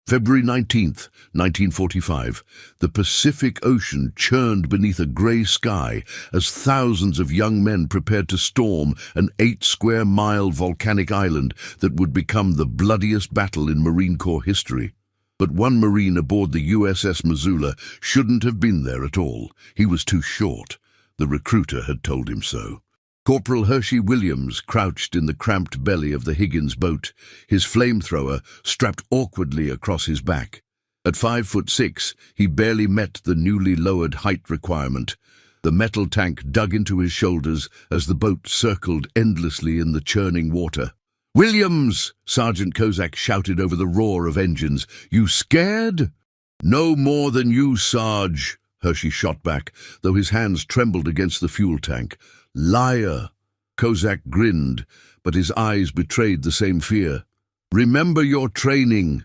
February 19th, 1945, the Pacific Ocean churned beneath a grey sky as thousands of young men prepared to storm an 8-square-mile volcanic island that would become the bloodiest battle in Marine Corps history. But one Marine aboard the USS Missoula shouldn't have been there at all. He was too short. The recruiter had told him so. Corporal Hershey Williams crouched in the cramped belly of the Higgins boat, his flamethrower strapped awkwardly across his back. At 5'6", he barely met the newly lowered height requirement. The metal tank dug into his shoulders as the boat circled endlessly in the churning water. "Williams!" Sergeant Kozak shouted over the roar of engines. "You scared?" "No more than you, Sarge," Hershey shot back, though his hands trembled against the fuel tank. "Liar!" Kozak grinned, but his eyes betrayed the same fear. "Remember your training.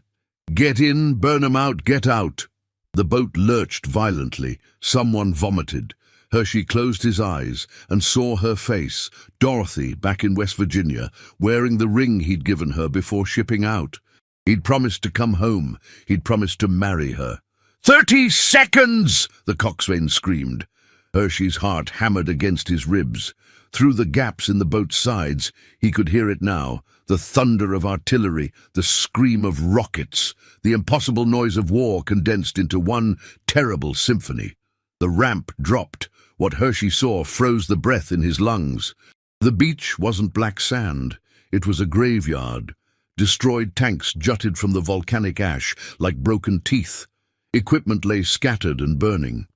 Get in, burn 'em out, get out." The boat lurched violently. Someone vomited. Hershey closed his eyes and saw her face, Dorothy, back in West Virginia, wearing the ring he'd given her before shipping out. He'd promised to come home. He'd promised to marry her. 30 seconds! The coxswain screamed. Hershey's heart hammered against his ribs. Through the gaps in the boat's sides, he could hear it now, the thunder of artillery, the scream of rockets, the impossible noise of war condensed into one terrible symphony. The ramp dropped. What Hershey saw froze the breath in his lungs. The beach wasn't black sand. It was a graveyard. Destroyed tanks jutted from the volcanic ash like broken teeth. Equipment lay scattered and burning.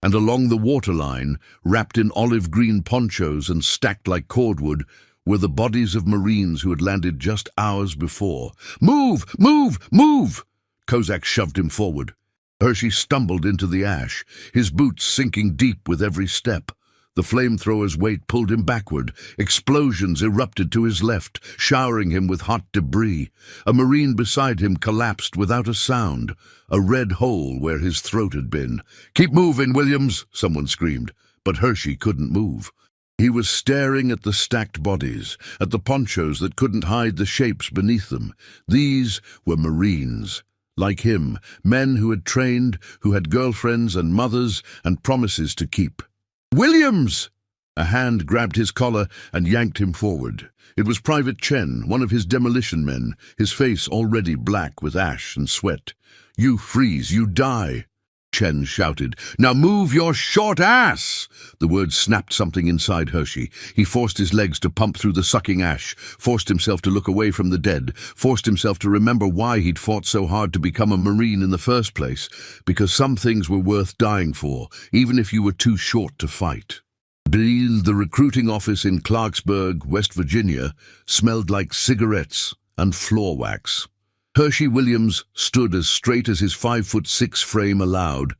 And along the waterline, wrapped in olive-green ponchos and stacked like cordwood, were the bodies of Marines who had landed just hours before. "Move! Move! Move!" Kozak shoved him forward. Hershey stumbled into the ash, his boots sinking deep with every step. The flamethrower's weight pulled him backward. Explosions erupted to his left, showering him with hot debris. A Marine beside him collapsed without a sound, a red hole where his throat had been. "Keep moving, Williams!" someone screamed, but Hershey couldn't move. He was staring at the stacked bodies, at the ponchos that couldn't hide the shapes beneath them. These were Marines. Like him, men who had trained, who had girlfriends and mothers and promises to keep. "Williams!" A hand grabbed his collar and yanked him forward. It was Private Chen, one of his demolition men, his face already black with ash and sweat. "You freeze, you die!" Chen shouted. "Now move your short ass!" The words snapped something inside Hershey. He forced his legs to pump through the sucking ash, forced himself to look away from the dead, forced himself to remember why he'd fought so hard to become a Marine in the first place, because some things were worth dying for, even if you were too short to fight. The recruiting office in Clarksburg, West Virginia, smelled like cigarettes and floor wax. Hershey Williams stood as straight as his 5'6" frame allowed,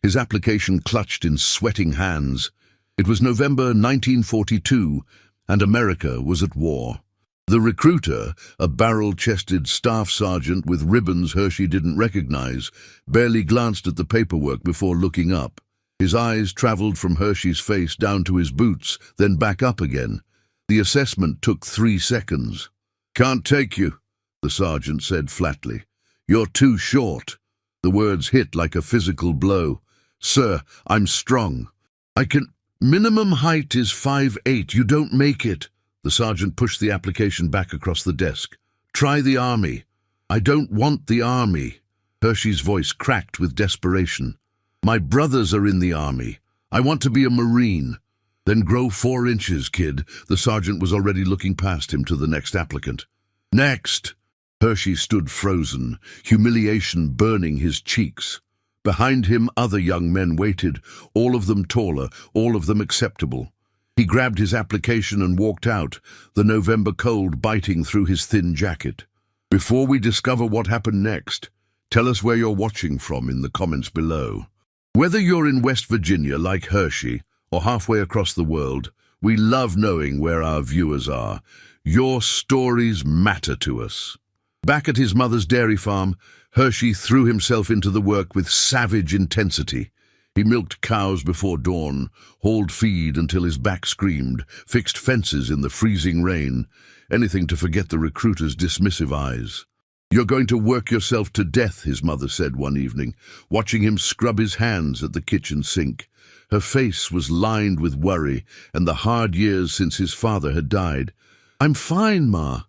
his application clutched in sweating hands. It was November 1942, and America was at war. The recruiter, a barrel-chested staff sergeant with ribbons Hershey didn't recognize, barely glanced at the paperwork before looking up. His eyes traveled from Hershey's face down to his boots, then back up again. The assessment took 3 seconds. "Can't take you," the sergeant said flatly. "You're too short." The words hit like a physical blow. "Sir, I'm strong. I can—" "Minimum height is 5'8". You don't make it." The sergeant pushed the application back across the desk. "Try the Army." "I don't want the Army." Hershey's voice cracked with desperation. "My brothers are in the Army. I want to be a Marine." "Then grow 4 inches, kid." The sergeant was already looking past him to the next applicant. "Next!" Hershey stood frozen, humiliation burning his cheeks. Behind him, other young men waited, all of them taller, all of them acceptable. He grabbed his application and walked out, the November cold biting through his thin jacket. Before we discover what happened next, tell us where you're watching from in the comments below. Whether you're in West Virginia like Hershey or halfway across the world, we love knowing where our viewers are. Your stories matter to us. Back at his mother's dairy farm, Hershey threw himself into the work with savage intensity. He milked cows before dawn, hauled feed until his back screamed, fixed fences in the freezing rain, anything to forget the recruiter's dismissive eyes. "You're going to work yourself to death," his mother said one evening, watching him scrub his hands at the kitchen sink. Her face was lined with worry and the hard years since his father had died. "I'm fine, Ma."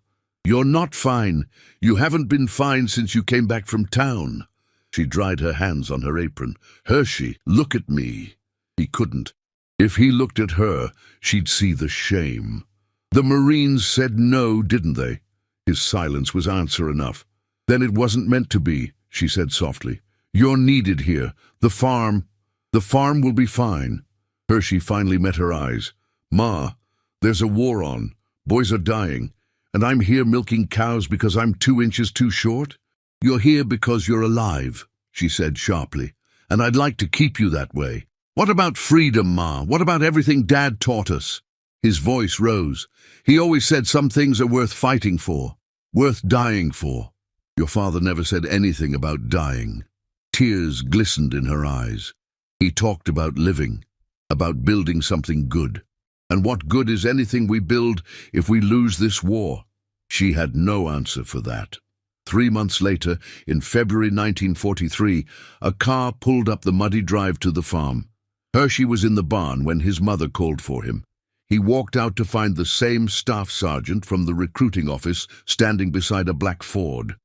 "You're not fine. You haven't been fine since you came back from town." She dried her hands on her apron. "Hershey, look at me." He couldn't. If he looked at her, she'd see the shame. "The Marines said no, didn't they?" His silence was answer enough. "Then it wasn't meant to be," she said softly. "You're needed here. The farm will be fine." Hershey finally met her eyes. "Ma, there's a war on. Boys are dying. And I'm here milking cows because I'm 2 inches too short?" "You're here because you're alive," she said sharply. "And I'd like to keep you that way. What about freedom, Ma? What about everything Dad taught us?" His voice rose. "He always said some things are worth fighting for, worth dying for." "Your father never said anything about dying." Tears glistened in her eyes. "He talked about living, about building something good. And what good is anything we build if we lose this war?" She had no answer for that. 3 months later, in February 1943, a car pulled up the muddy drive to the farm. Hershey was in the barn when his mother called for him. He walked out to find the same staff sergeant from the recruiting office standing beside a black Ford.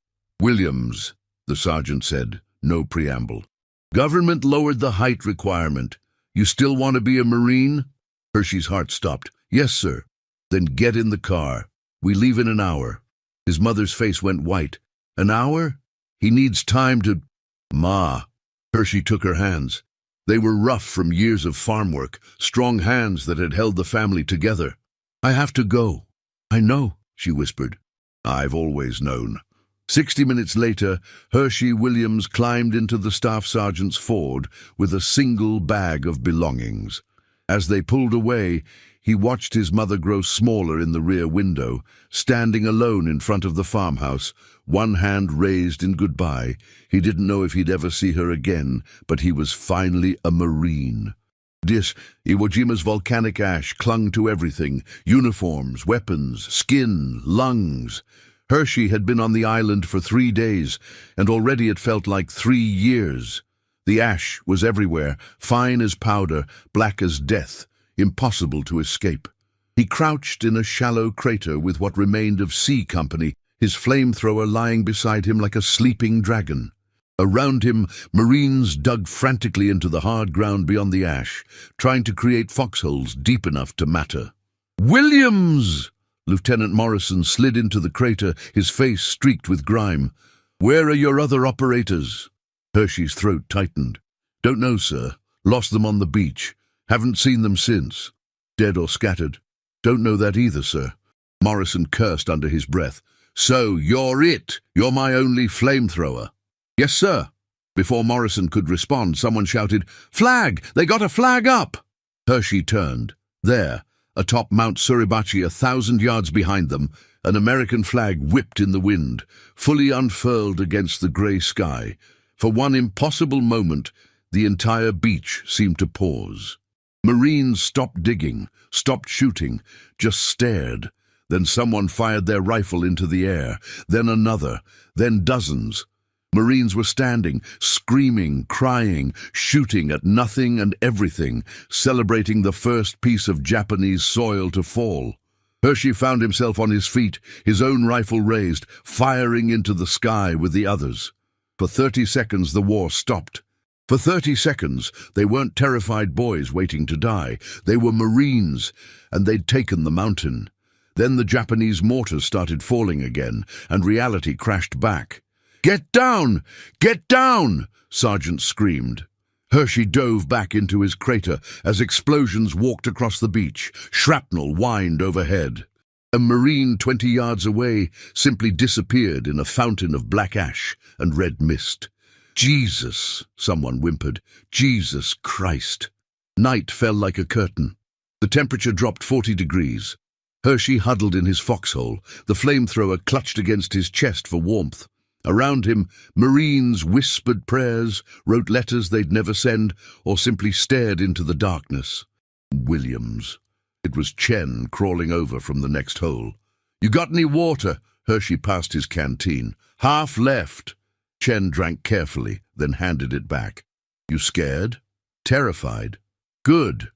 "Williams," the sergeant said, no preamble. "Government lowered the height requirement. You still want to be a Marine?" Hershey's heart stopped. "Yes, sir." "Then get in the car. We leave in an hour." His mother's face went white. "An hour? He needs time to—" "Ma." Hershey took her hands. They were rough from years of farm work, strong hands that had held the family together. "I have to go." "I know," she whispered. "I've always known." 60 minutes later, Hershey Williams climbed into the staff sergeant's Ford with a single bag of belongings. As they pulled away, he watched his mother grow smaller in the rear window, standing alone in front of the farmhouse, one hand raised in goodbye. He didn't know if he'd ever see her again, but he was finally a Marine. Iwo Jima's volcanic ash clung to everything: uniforms, weapons, skin, lungs. Hershey had been on the island for 3 days, and already it felt like 3 years. The ash was everywhere, fine as powder, black as death, impossible to escape. He crouched in a shallow crater with what remained of C Company, his flamethrower lying beside him like a sleeping dragon. Around him, Marines dug frantically into the hard ground beyond the ash, trying to create foxholes deep enough to matter. "Williams!" Lieutenant Morrison slid into the crater, his face streaked with grime. "Where are your other operators?" Hershey's throat tightened. "Don't know, sir. Lost them on the beach. Haven't seen them since." "Dead or scattered?" "Don't know that either, sir." Morrison cursed under his breath. "So you're it. You're my only flamethrower." "Yes, sir." Before Morrison could respond, someone shouted, "Flag! They got a flag up!" Hershey turned. There, atop Mount Suribachi, 1,000 yards behind them, an American flag whipped in the wind, fully unfurled against the grey sky. For one impossible moment, the entire beach seemed to pause. Marines stopped digging, stopped shooting, just stared. Then someone fired their rifle into the air, then another, then dozens. Marines were standing, screaming, crying, shooting at nothing and everything, celebrating the first piece of Japanese soil to fall. Hershey found himself on his feet, his own rifle raised, firing into the sky with the others. For 30 seconds the war stopped. For 30 seconds they weren't terrified boys waiting to die. They were Marines, and they'd taken the mountain. Then the Japanese mortars started falling again, and reality crashed back. "Get down! Get down!" Sergeant screamed. Hershey dove back into his crater as explosions walked across the beach. Shrapnel whined overhead. A Marine 20 yards away simply disappeared in a fountain of black ash and red mist. "Jesus," someone whimpered. "Jesus Christ." Night fell like a curtain. The temperature dropped 40 degrees. Hershey huddled in his foxhole, the flamethrower clutched against his chest for warmth. Around him, Marines whispered prayers, wrote letters they'd never send, or simply stared into the darkness. Williams. It was Chen crawling over from the next hole. "You got any water?" Hershey passed his canteen. Half left. Chen drank carefully, then handed it back. You scared? Terrified? Good.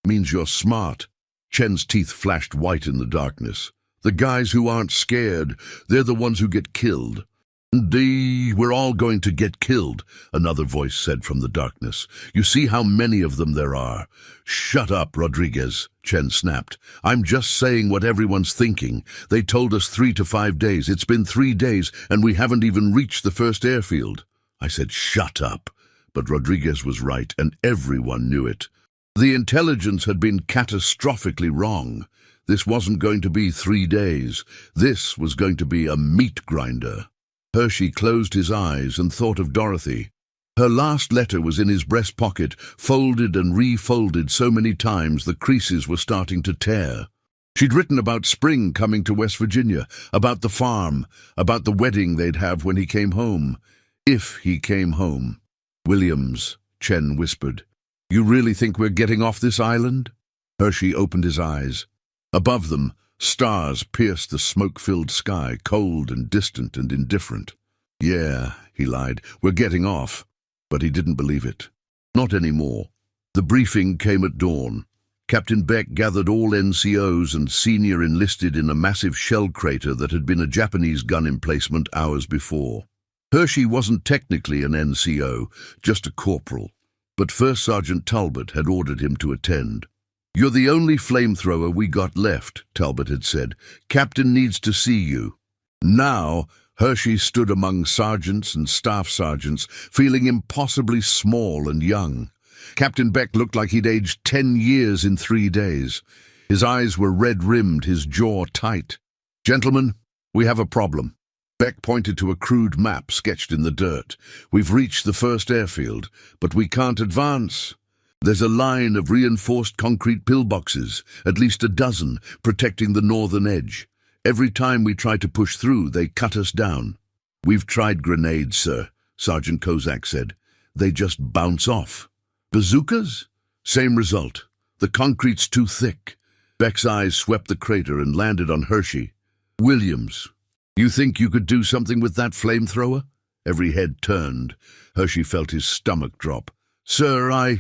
Means you're smart. Chen's teeth flashed white in the darkness. The guys who aren't scared, they're the ones who get killed. We're all going to get killed, another voice said from the darkness. You see how many of them there are. Shut up, Rodriguez, Chen snapped. I'm just saying what everyone's thinking. They told us 3 to 5 days. It's been 3 days, and we haven't even reached the first airfield. I said, shut up. But Rodriguez was right, and everyone knew it. The intelligence had been catastrophically wrong. This wasn't going to be 3 days. This was going to be a meat grinder. Hershey closed his eyes and thought of Dorothy. Her last letter was in his breast pocket, folded and refolded so many times the creases were starting to tear. She'd written about spring coming to West Virginia, about the farm, about the wedding they'd have when he came home. If he came home. Williams, Chen whispered. You really think we're getting off this island? Hershey opened his eyes. Above them, stars pierced the smoke-filled sky, cold and distant and indifferent. Yeah, he lied, we're getting off. But he didn't believe it. Not anymore. The briefing came at dawn. Captain Beck gathered all NCOs and senior enlisted in a massive shell crater that had been a Japanese gun emplacement hours before. Hershey wasn't technically an NCO, just a corporal. But First Sergeant Talbot had ordered him to attend. You're the only flamethrower we got left, Talbot had said. Captain needs to see you. Now, Hershey stood among sergeants and staff sergeants, feeling impossibly small and young. Captain Beck looked like he'd aged 10 years in 3 days. His eyes were red-rimmed, his jaw tight. Gentlemen, we have a problem. Beck pointed to a crude map sketched in the dirt. We've reached the first airfield, but we can't advance. There's a line of reinforced concrete pillboxes, at least a dozen, protecting the northern edge. Every time we try to push through, they cut us down. We've tried grenades, sir, Sergeant Kozak said. They just bounce off. Bazookas? Same result. The concrete's too thick. Beck's eyes swept the crater and landed on Hershey. Williams, you think you could do something with that flamethrower? Every head turned. Hershey felt his stomach drop. Sir, I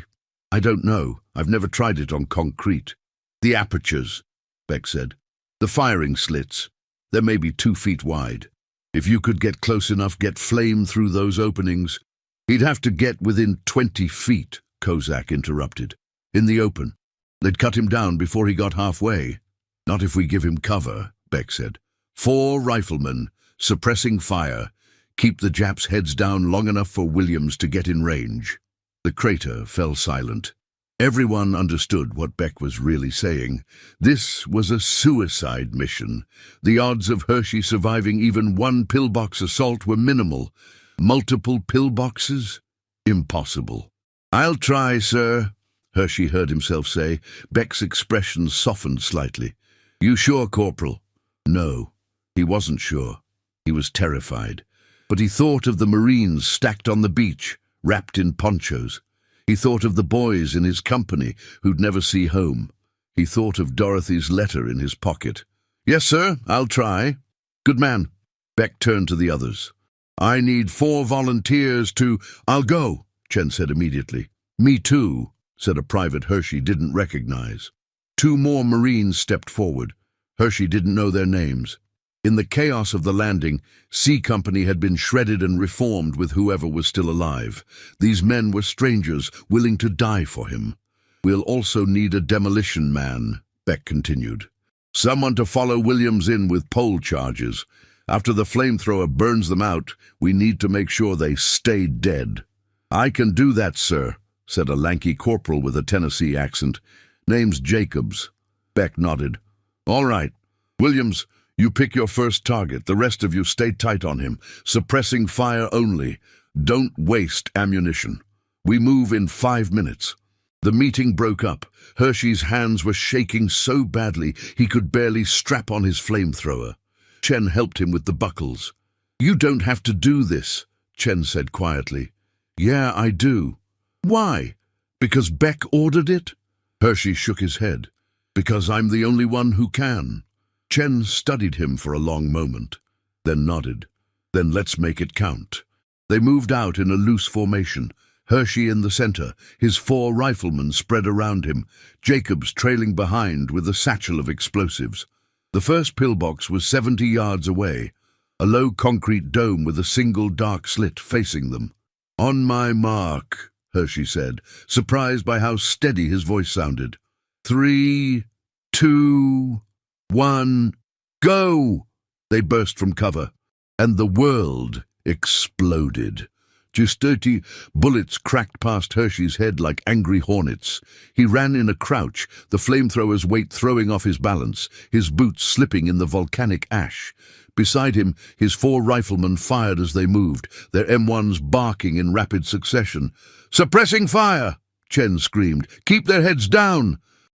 don't know. I've never tried it on concrete. The apertures, Beck said. The firing slits. They're maybe 2 feet wide. If you could get close enough, get flame through those openings. He'd have to get within 20 feet, Kozak interrupted. In the open. They'd cut him down before he got halfway. Not if we give him cover, Beck said. 4 riflemen, suppressing fire. Keep the Japs' heads down long enough for Williams to get in range. The crater fell silent. Everyone understood what Beck was really saying. This was a suicide mission. The odds of Hershey surviving even 1 pillbox assault were minimal. Multiple pillboxes? Impossible. I'll try, sir, Hershey heard himself say. Beck's expression softened slightly. You sure, Corporal? No, he wasn't sure. He was terrified. But he thought of the Marines stacked on the beach, wrapped in ponchos. He thought of the boys in his company who'd never see home. He thought of Dorothy's letter in his pocket. Yes, sir, I'll try. Good man. Beck turned to the others. I need 4 volunteers to... I'll go, Chen said immediately. Me too, said a private Hershey didn't recognize. 2 more Marines stepped forward. Hershey didn't know their names. In the chaos of the landing, C Company had been shredded and reformed with whoever was still alive. These men were strangers, willing to die for him. We'll also need a demolition man, Beck continued. Someone to follow Williams in with pole charges. After the flamethrower burns them out, we need to make sure they stay dead. I can do that, sir, said a lanky corporal with a Tennessee accent. Name's Jacobs. Beck nodded. All right. Williams, you pick your first target. The rest of you stay tight on him, suppressing fire only. Don't waste ammunition. We move in 5 minutes. The meeting broke up. Hershey's hands were shaking so badly he could barely strap on his flamethrower. Chen helped him with the buckles. You don't have to do this, Chen said quietly. Yeah, I do. Why? Because Beck ordered it? Hershey shook his head. Because I'm the only one who can. Chen studied him for a long moment. then nodded. Then let's make it count. They moved out in a loose formation, Hershey in the center, his 4 riflemen spread around him, Jacobs trailing behind with a satchel of explosives. The first pillbox was 70 yards away, a low concrete dome with a single dark slit facing them. "On my mark," Hershey said, surprised by how steady his voice sounded. 3, 2, 1, go! They burst from cover, and the world exploded. Just 30 bullets cracked past Hershey's head like angry hornets. He ran in a crouch, the flamethrower's weight throwing off his balance, his boots slipping in the volcanic ash. Beside him, his 4 riflemen fired as they moved, their M1s barking in rapid succession. "Suppressing fire!" Chen screamed. "Keep their heads down!"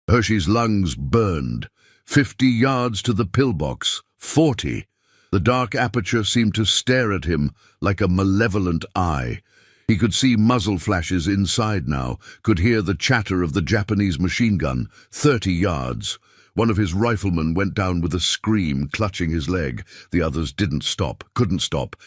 Hershey's lungs burned. 50 yards to the pillbox. 40. The dark aperture seemed to stare at him like a malevolent eye. He could see muzzle flashes inside now, could hear the chatter of the Japanese machine gun. 30 yards. One of his riflemen went down with a scream, clutching his leg. The others couldn't stop.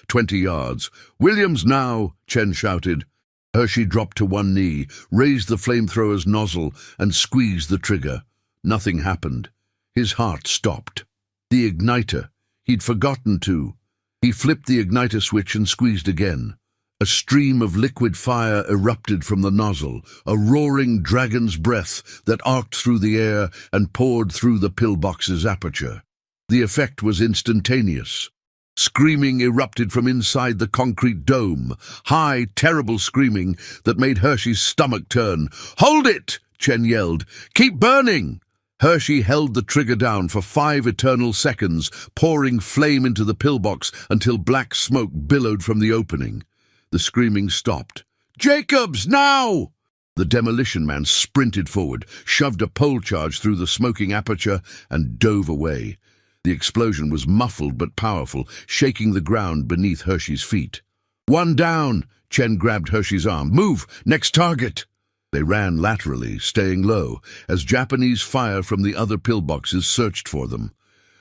20 yards. "Williams now!" Chen shouted. Hershey dropped to one knee, raised the flamethrower's nozzle, and squeezed the trigger. Nothing happened. His heart stopped. The igniter. He'd forgotten to. He flipped the igniter switch and squeezed again. A stream of liquid fire erupted from the nozzle, a roaring dragon's breath that arced through the air and poured through the pillbox's aperture. The effect was instantaneous. Screaming erupted from inside the concrete dome, high, terrible screaming that made Hershey's stomach turn. "Hold it!" Chen yelled. "Keep burning!" Hershey held the trigger down for 5 eternal seconds, pouring flame into the pillbox until black smoke billowed from the opening. The screaming stopped. "Jacobs, now!" The demolition man sprinted forward, shoved a pole charge through the smoking aperture, and dove away. The explosion was muffled but powerful, shaking the ground beneath Hershey's feet. "One down!" Chen grabbed Hershey's arm. "Move! Next target!" They ran laterally, staying low, as Japanese fire from the other pillboxes searched for them.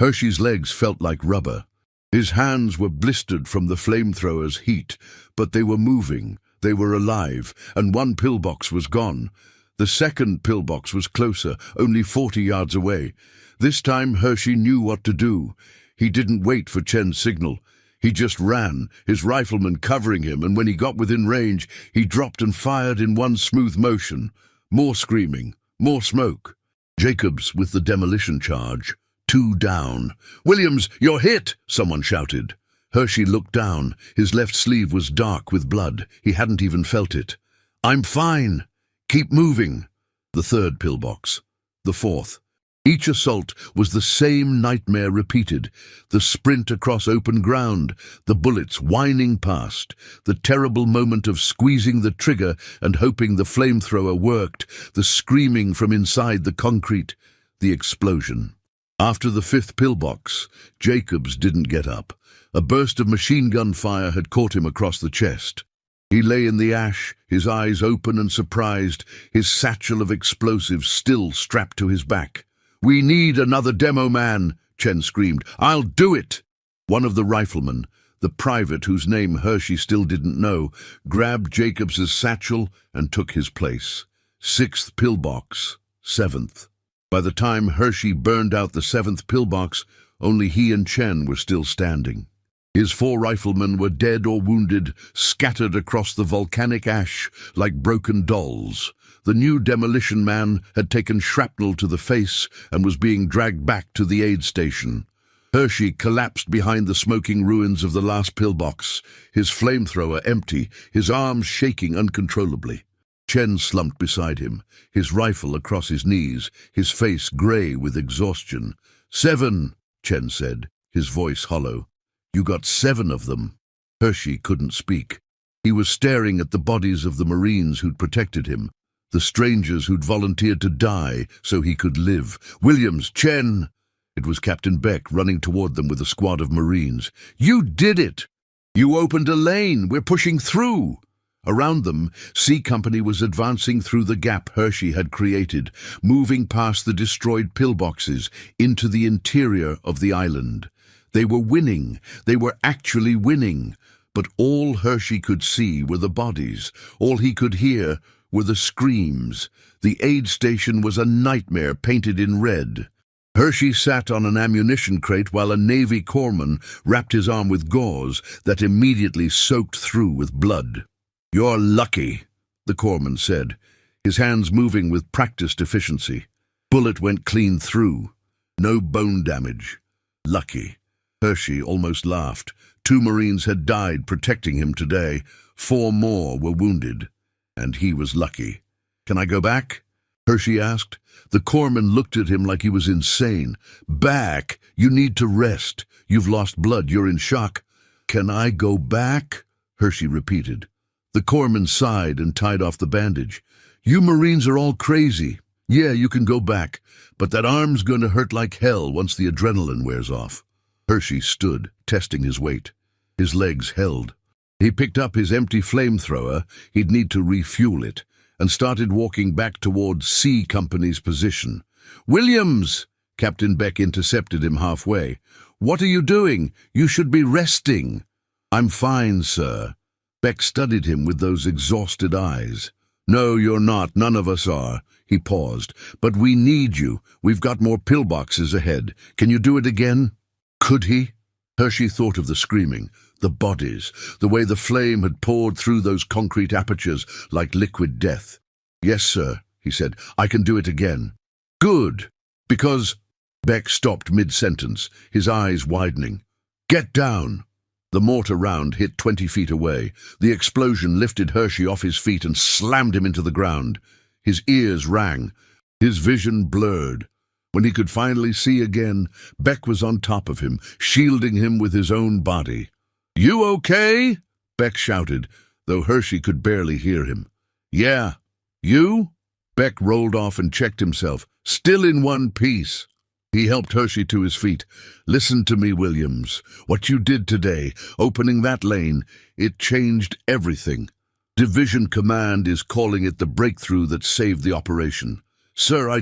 Hershey's legs felt like rubber. His hands were blistered from the flamethrower's heat, but they were moving, they were alive, and one pillbox was gone. The second pillbox was closer, only 40 yards away. This time Hershey knew what to do. He didn't wait for Chen's signal. He just ran, his rifleman covering him, and when he got within range, he dropped and fired in one smooth motion. More screaming, more smoke. Jacobs with the demolition charge. 2 down. "Williams, you're hit!" someone shouted. Hershey looked down. His left sleeve was dark with blood. He hadn't even felt it. "I'm fine. Keep moving." The 3rd pillbox. The 4th. Each assault was the same nightmare repeated. The sprint across open ground, the bullets whining past, the terrible moment of squeezing the trigger and hoping the flamethrower worked, the screaming from inside the concrete, the explosion. After the 5th pillbox, Jacobs didn't get up. A burst of machine gun fire had caught him across the chest. He lay in the ash, his eyes open and surprised, his satchel of explosives still strapped to his back. "We need another demo man," Chen screamed. "I'll do it!" One of the riflemen, the private whose name Hershey still didn't know, grabbed Jacobs's satchel and took his place. 6th pillbox, 7th. By the time Hershey burned out the 7th pillbox, only he and Chen were still standing. His 4 riflemen were dead or wounded, scattered across the volcanic ash like broken dolls. The new demolition man had taken shrapnel to the face and was being dragged back to the aid station. Hershey collapsed behind the smoking ruins of the last pillbox, his flamethrower empty, his arms shaking uncontrollably. Chen slumped beside him, his rifle across his knees, his face grey with exhaustion. 7, Chen said, his voice hollow. "You got 7 of them." Hershey couldn't speak. He was staring at the bodies of the Marines who'd protected him, the strangers who'd volunteered to die so he could live. "Williams, Chen!" It was Captain Beck running toward them with a squad of Marines. "You did it! You opened a lane! We're pushing through!" Around them, C Company was advancing through the gap Hershey had created, moving past the destroyed pillboxes into the interior of the island. They were winning. They were actually winning. But all Hershey could see were the bodies. All he could hear were the screams. The aid station was a nightmare painted in red. Hershey sat on an ammunition crate while a Navy corpsman wrapped his arm with gauze that immediately soaked through with blood. "You're lucky," the corpsman said, his hands moving with practiced efficiency. Bullet went clean through. No bone damage. Lucky. Hershey almost laughed. 2 Marines had died protecting him today. 4 more were wounded. And he was lucky. "Can I go back?" Hershey asked. The corpsman looked at him like he was insane. "Back? You need to rest. You've lost blood. You're in shock." "Can I go back?" Hershey repeated. The corpsman sighed and tied off the bandage. "You Marines are all crazy. Yeah, you can go back, but that arm's going to hurt like hell once the adrenaline wears off." Hershey stood, testing his weight. His legs held. He picked up his empty flamethrower, he'd need to refuel it, and started walking back toward C Company's position. "Williams!" Captain Beck intercepted him halfway. "What are you doing? You should be resting." "I'm fine, sir." Beck studied him with those exhausted eyes. "No, you're not. None of us are." He paused. "But we need you. We've got more pillboxes ahead. Can you do it again?" Could he? Hershey thought of the screaming, the bodies, the way the flame had poured through those concrete apertures like liquid death. "Yes, sir," he said. "I can do it again." "Good, because—" Beck stopped mid-sentence, his eyes widening. "Get down!" The mortar round hit 20 feet away. The explosion lifted Hershey off his feet and slammed him into the ground. His ears rang. His vision blurred. When he could finally see again, Beck was on top of him, shielding him with his own body. "You okay?" Beck shouted, though Hershey could barely hear him. "Yeah. You?" Beck rolled off and checked himself. "Still in one piece." He helped Hershey to his feet. "Listen to me, Williams. What you did today, opening that lane, it changed everything. Division Command is calling it the breakthrough that saved the operation." "Sir,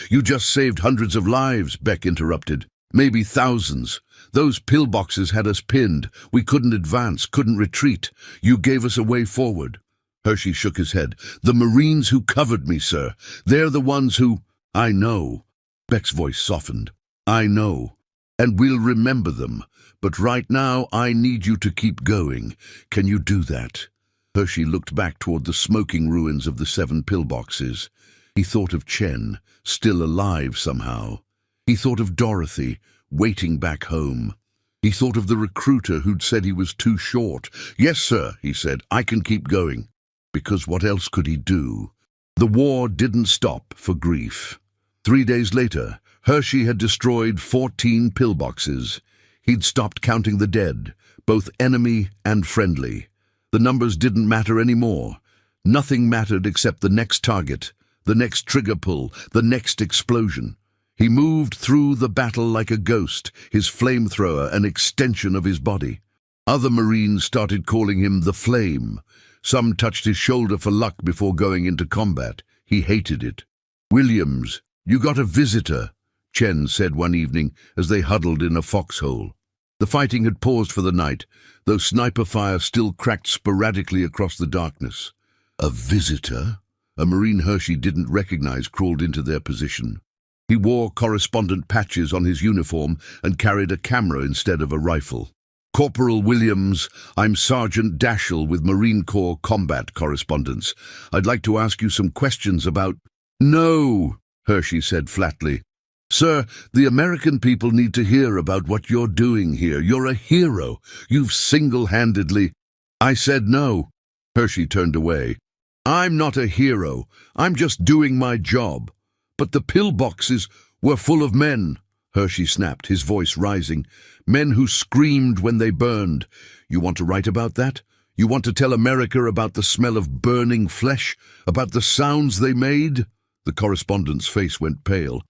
you just saved hundreds of lives," Beck interrupted. "Maybe thousands. Those pillboxes had us pinned. We couldn't advance, couldn't retreat. You gave us a way forward." Hershey shook his head. "The Marines who covered me, sir. They're the ones who—" "I know." Beck's voice softened. "I know. And we'll remember them. But right now, I need you to keep going. Can you do that?" Hershey looked back toward the smoking ruins of the 7 pillboxes. He thought of Chen, still alive somehow. He thought of Dorothy, waiting back home. He thought of the recruiter who'd said he was too short. "Yes, sir," he said, "I can keep going." Because what else could he do? The war didn't stop for grief. 3 days later, Hershey had destroyed 14 pillboxes. He'd stopped counting the dead, both enemy and friendly. The numbers didn't matter anymore. Nothing mattered except the next target, the next trigger pull, the next explosion. He moved through the battle like a ghost, his flamethrower an extension of his body. Other Marines started calling him the Flame. Some touched his shoulder for luck before going into combat. He hated it. "Williams, you got a visitor," Chen said one evening as they huddled in a foxhole. The fighting had paused for the night, though sniper fire still cracked sporadically across the darkness. A visitor? A Marine Hershey didn't recognize crawled into their position. He wore correspondent patches on his uniform and carried a camera instead of a rifle. "Corporal Williams, I'm Sergeant Dashel with Marine Corps Combat Correspondence. I'd like to ask you some questions about—" "No," Hershey said flatly. "Sir, the American people need to hear about what you're doing here. You're a hero. You've single-handedly—" "I said no." Hershey turned away. "I'm not a hero. I'm just doing my job." "But the pillboxes were full of men," Hershey snapped, his voice rising. "Men who screamed when they burned. You want to write about that? You want to tell America about the smell of burning flesh? About the sounds they made?" The correspondent's face went pale.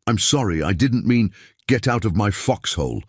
I'm sorry, I didn't mean get out of my foxhole."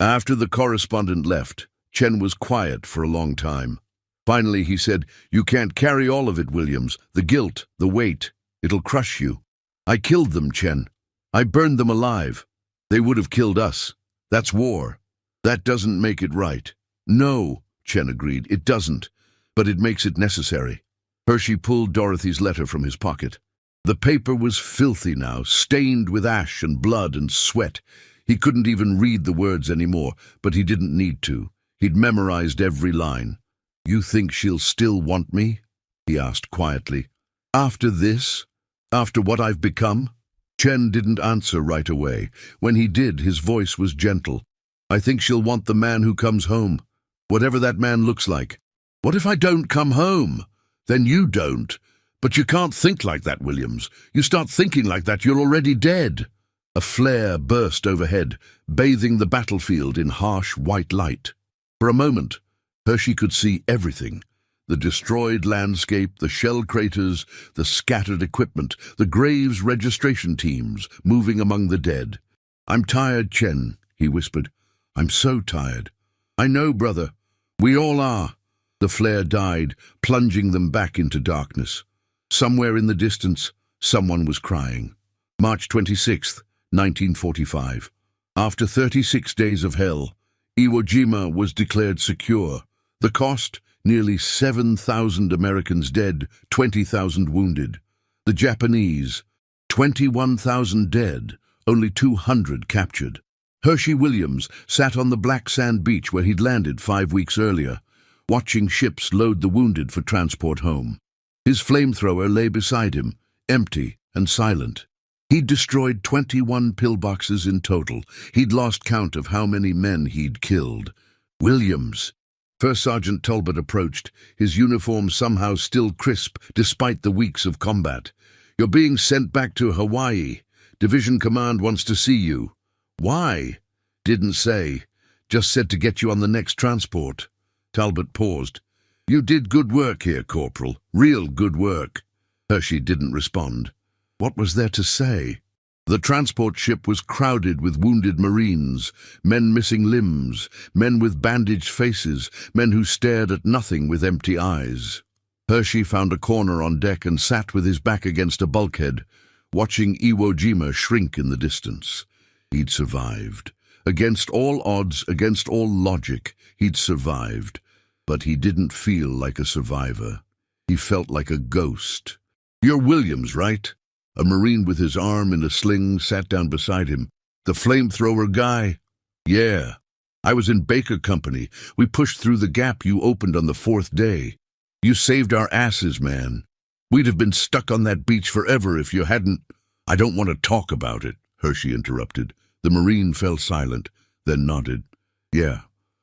After the correspondent left, Chen was quiet for a long time. Finally he said, "You can't carry all of it, Williams. The guilt, the weight, it'll crush you." "I killed them, Chen. I burned them alive. They would have killed us. That's war. That doesn't make it right. No, Chen agreed, it doesn't, but it makes it necessary. Hershey pulled Dorothy's letter from his pocket. The paper was filthy now, stained with ash and blood and sweat. He couldn't even read the words anymore, but he didn't need to. He'd memorized every line. "You think she'll still want me?" he asked quietly. "After this? After what I've become?" Chen didn't answer right away. When he did, his voice was gentle. "I think she'll want the man who comes home, whatever that man looks like." "What if I don't come home?" "Then you don't. But you can't think like that, Williams. You start thinking like that, you're already dead." A flare burst overhead, bathing the battlefield in harsh white light. For a moment, Hershey could see everything. The destroyed landscape, the shell craters, the scattered equipment, the graves registration teams moving among the dead. "I'm tired, Chen," he whispered. "I'm so tired." "I know, brother. We all are." The flare died, plunging them back into darkness. Somewhere in the distance, someone was crying. March 26th, 1945. After 36 days of hell, Iwo Jima was declared secure. The cost? Nearly 7,000 Americans dead, 20,000 wounded. The Japanese? 21,000 dead, only 200 captured. Hershey Williams sat on the black sand beach where he'd landed 5 weeks earlier, watching ships load the wounded for transport home. His flamethrower lay beside him, empty and silent. He'd destroyed 21 pillboxes in total. He'd lost count of how many men he'd killed. Williams. First Sergeant Talbot approached, his uniform somehow still crisp despite the weeks of combat. "You're being sent back to Hawaii. Division Command wants to see you." "Why?" "Didn't say. Just said to get you on the next transport." Talbot paused. "You did good work here, Corporal. Real good work." Hershey didn't respond. What was there to say? The transport ship was crowded with wounded Marines, men missing limbs, men with bandaged faces, men who stared at nothing with empty eyes. Hershey found a corner on deck and sat with his back against a bulkhead, watching Iwo Jima shrink in the distance. He'd survived. Against all odds, against all logic, he'd survived. But he didn't feel like a survivor. He felt like a ghost. "You're Williams, right?" A Marine with his arm in a sling sat down beside him. "The flamethrower guy?" "Yeah. I was in Baker Company. We pushed through the gap you opened on the 4th day. You saved our asses, man. We'd have been stuck on that beach forever if you hadn't—" "I don't want to talk about it," Hershey interrupted. The Marine fell silent, then nodded. "Yeah,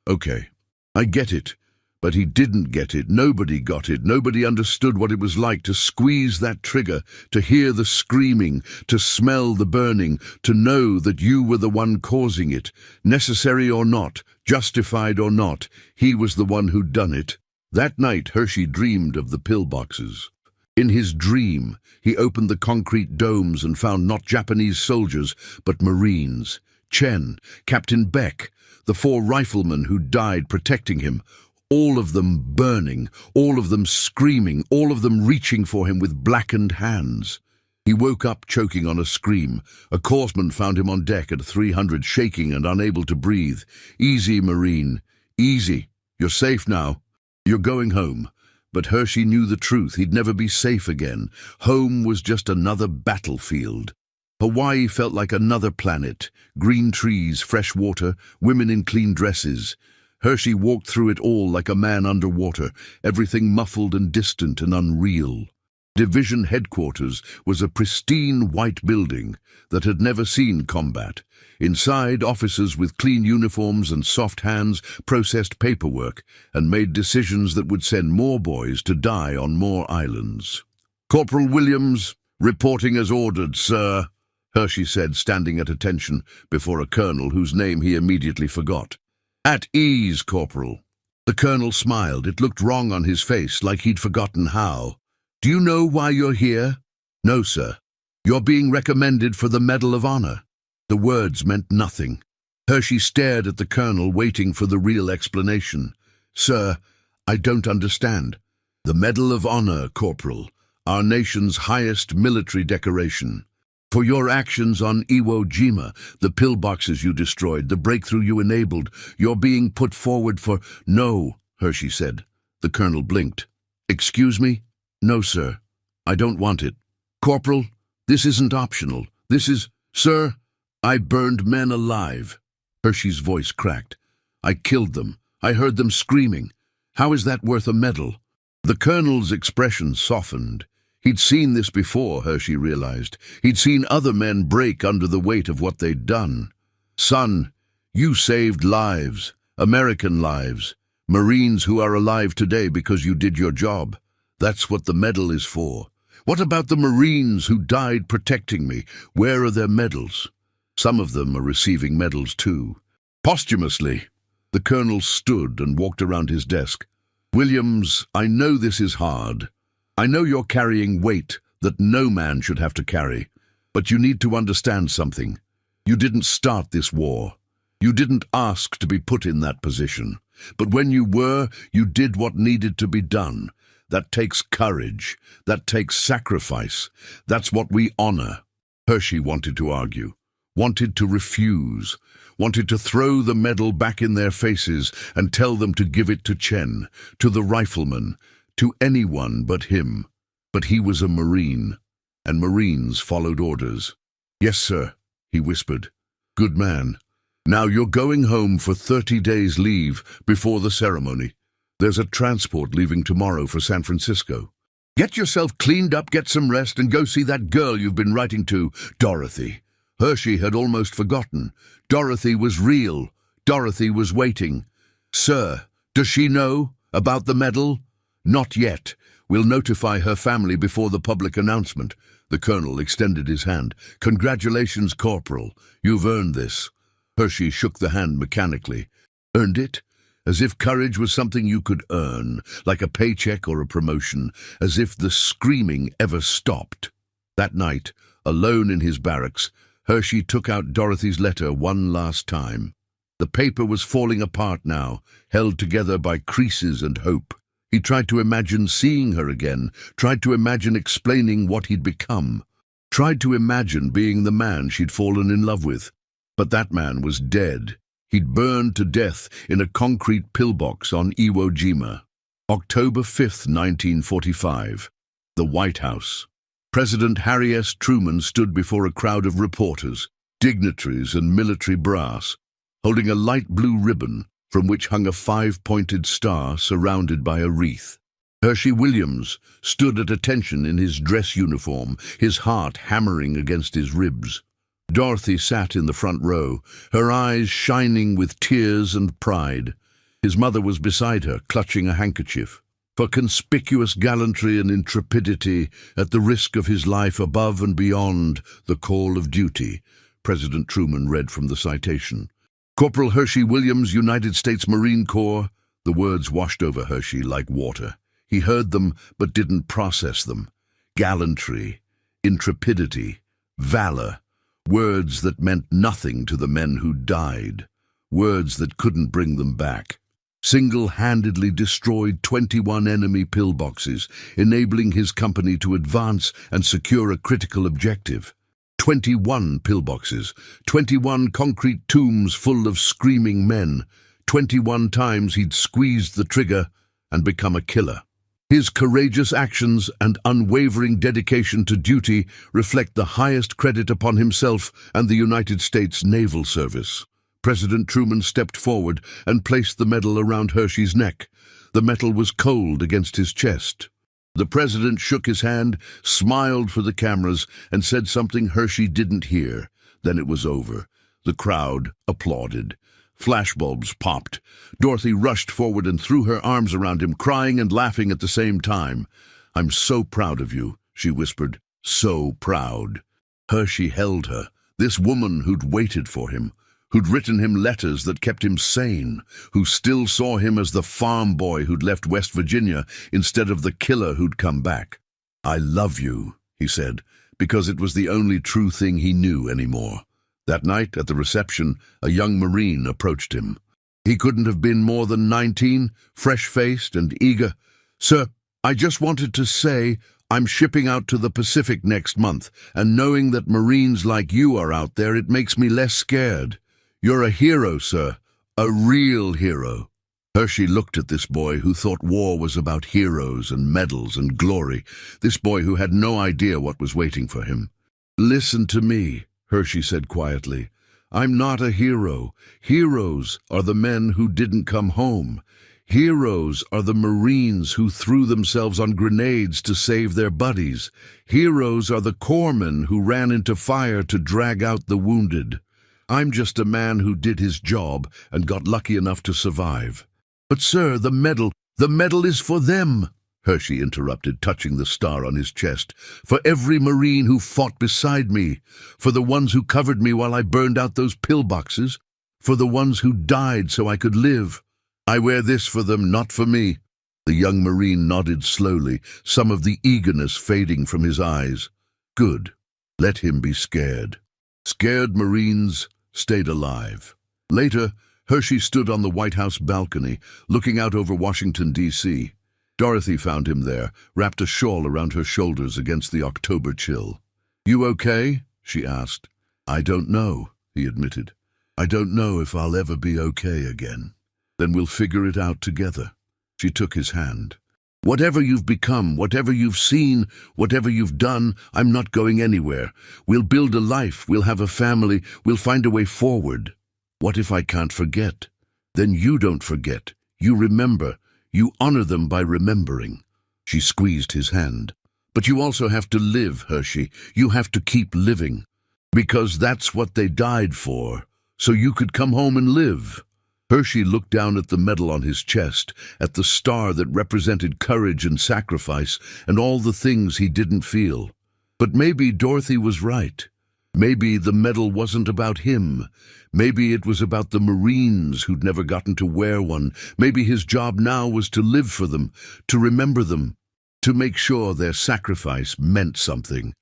okay. I get it." But he didn't get it. Nobody got it. Nobody understood what it was like to squeeze that trigger, to hear the screaming, to smell the burning, to know that you were the one causing it. Necessary or not, justified or not, he was the one who'd done it. That night, Hershey dreamed of the pillboxes. In his dream, he opened the concrete domes and found not Japanese soldiers, but Marines. Chen, Captain Beck, the 4 riflemen who'd died protecting him, all of them burning, all of them screaming, all of them reaching for him with blackened hands. He woke up choking on a scream. A corpsman found him on deck at 300, shaking and unable to breathe. "Easy, Marine. Easy. You're safe now. You're going home." But Hershey knew the truth. He'd never be safe again. Home was just another battlefield. Hawaii felt like another planet. Green trees, fresh water, women in clean dresses. Hershey walked through it all like a man underwater, everything muffled and distant and unreal. Division headquarters was a pristine white building that had never seen combat. Inside, officers with clean uniforms and soft hands processed paperwork and made decisions that would send more boys to die on more islands. "Corporal Williams, reporting as ordered, sir," Hershey said, standing at attention before a colonel whose name he immediately forgot. "At ease, Corporal." The colonel smiled. It looked wrong on his face, like he'd forgotten how. "Do you know why you're here?" "No, sir." "You're being recommended for the Medal of Honor." The words meant nothing. Hershey stared at the colonel, waiting for the real explanation. "Sir, I don't understand." "The Medal of Honor, Corporal, our nation's highest military decoration. For your actions on Iwo Jima, the pillboxes you destroyed, the breakthrough you enabled, you're being put forward for—" "No," Hershey said. The colonel blinked. "Excuse me? No, sir. I don't want it. Corporal, this isn't optional. This is— Sir, I burned men alive." Hershey's voice cracked. "I killed them. I heard them screaming. How is that worth a medal?" The colonel's expression softened. He'd seen this before, Hershey realized. He'd seen other men break under the weight of what they'd done. "Son, you saved lives, American lives, Marines who are alive today because you did your job. That's what the medal is for. What about the Marines who died protecting me? Where are their medals?" "Some of them are receiving medals too. Posthumously." The colonel stood and walked around his desk. "Williams, I know this is hard. I know you're carrying weight that no man should have to carry. But you need to understand something. You didn't start this war. You didn't ask to be put in that position. But when you were, you did what needed to be done. That takes courage. That takes sacrifice. That's what we honor." Hershey wanted to argue, wanted to refuse, wanted to throw the medal back in their faces and tell them to give it to Chen, to the rifleman, to anyone but him. But he was a Marine, and Marines followed orders. "Yes, sir," he whispered. "Good man. Now you're going home for 30 days leave before the ceremony. There's a transport leaving tomorrow for San Francisco. Get yourself cleaned up, get some rest, and go see that girl you've been writing to, Dorothy." Hershey had almost forgotten. Dorothy was real. Dorothy was waiting. "Sir, does she know about the medal?" "Not yet. We'll notify her family before the public announcement." The colonel extended his hand. "Congratulations, Corporal. You've earned this." Hershey shook the hand mechanically. "Earned it?" As if courage was something you could earn, like a paycheck or a promotion, as if the screaming ever stopped. That night, alone in his barracks, Hershey took out Dorothy's letter one last time. The paper was falling apart now, held together by creases and hope. He tried to imagine seeing her again, tried to imagine explaining what he'd become, tried to imagine being the man she'd fallen in love with. But that man was dead. He'd burned to death in a concrete pillbox on Iwo Jima. October 5th, 1945. The White House. President Harry S. Truman stood before a crowd of reporters, dignitaries and military brass, holding a light blue ribbon from which hung a 5-pointed star surrounded by a wreath. Hershey Williams stood at attention in his dress uniform, his heart hammering against his ribs. Dorothy sat in the front row, her eyes shining with tears and pride. His mother was beside her, clutching a handkerchief. "For conspicuous gallantry and intrepidity, at the risk of his life above and beyond the call of duty," President Truman read from the citation. "Corporal Hershey Williams, United States Marine Corps." The words washed over Hershey like water. He heard them but didn't process them. Gallantry, intrepidity, valor. Words that meant nothing to the men who died. Words that couldn't bring them back. Single-handedly destroyed 21 enemy pillboxes, enabling his company to advance and secure a critical objective. 21 pillboxes, 21 concrete tombs full of screaming men. 21 times he'd squeezed the trigger and become a killer. His courageous actions and unwavering dedication to duty reflect the highest credit upon himself and the United States Naval Service. President Truman stepped forward and placed the medal around Hershey's neck. The metal was cold against his chest. The president shook his hand, smiled for the cameras, and said something Hershey didn't hear. Then it was over. The crowd applauded. Flashbulbs popped. Dorothy rushed forward and threw her arms around him, crying and laughing at the same time. "I'm so proud of you," she whispered. "So proud." Hershey held her, this woman who'd waited for him, who'd written him letters that kept him sane, who still saw him as the farm boy who'd left West Virginia instead of the killer who'd come back. "I love you," he said, because it was the only true thing he knew anymore. That night, at the reception, a young Marine approached him. He couldn't have been more than 19, fresh-faced and eager. "Sir, I just wanted to say I'm shipping out to the Pacific next month, and knowing that Marines like you are out there, it makes me less scared. You're a hero, sir. A real hero." Hershey looked at this boy who thought war was about heroes and medals and glory, this boy who had no idea what was waiting for him. "Listen to me," Hershey said quietly. "I'm not a hero. Heroes are the men who didn't come home. Heroes are the Marines who threw themselves on grenades to save their buddies. Heroes are the corpsmen who ran into fire to drag out the wounded. I'm just a man who did his job and got lucky enough to survive." "But sir, the medal is for them," Hershey interrupted, touching the star on his chest. "For every Marine who fought beside me, for the ones who covered me while I burned out those pillboxes, for the ones who died so I could live. I wear this for them, not for me." The young Marine nodded slowly, some of the eagerness fading from his eyes. "Good. Let him be scared." Scared Marines stayed alive. Later, Hershey stood on the White House balcony, looking out over Washington, D.C. Dorothy found him there, wrapped a shawl around her shoulders against the October chill. "You okay?" she asked. "I don't know," he admitted. "I don't know if I'll ever be okay again." "Then we'll figure it out together." She took his hand. "Whatever you've become, whatever you've seen, whatever you've done, I'm not going anywhere. We'll build a life, we'll have a family, we'll find a way forward. What if I can't forget? Then you don't forget. You remember. You honor them by remembering." She squeezed his hand. "But you also have to live, Hershey. You have to keep living. Because that's what they died for, so you could come home and live." Hershey looked down at the medal on his chest, at the star that represented courage and sacrifice, and all the things he didn't feel. But maybe Dorothy was right. Maybe the medal wasn't about him. Maybe it was about the Marines who'd never gotten to wear one. Maybe his job now was to live for them, to remember them, to make sure their sacrifice meant something.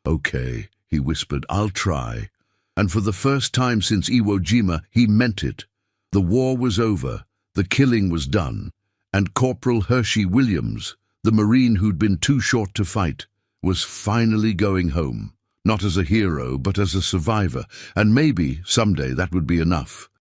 "Okay," he whispered, "I'll try." And for the first time since Iwo Jima, he meant it. The war was over, the killing was done, and Corporal Hershey Williams, the Marine who'd been too short to fight, was finally going home. Not as a hero, but as a survivor, and maybe someday that would be enough.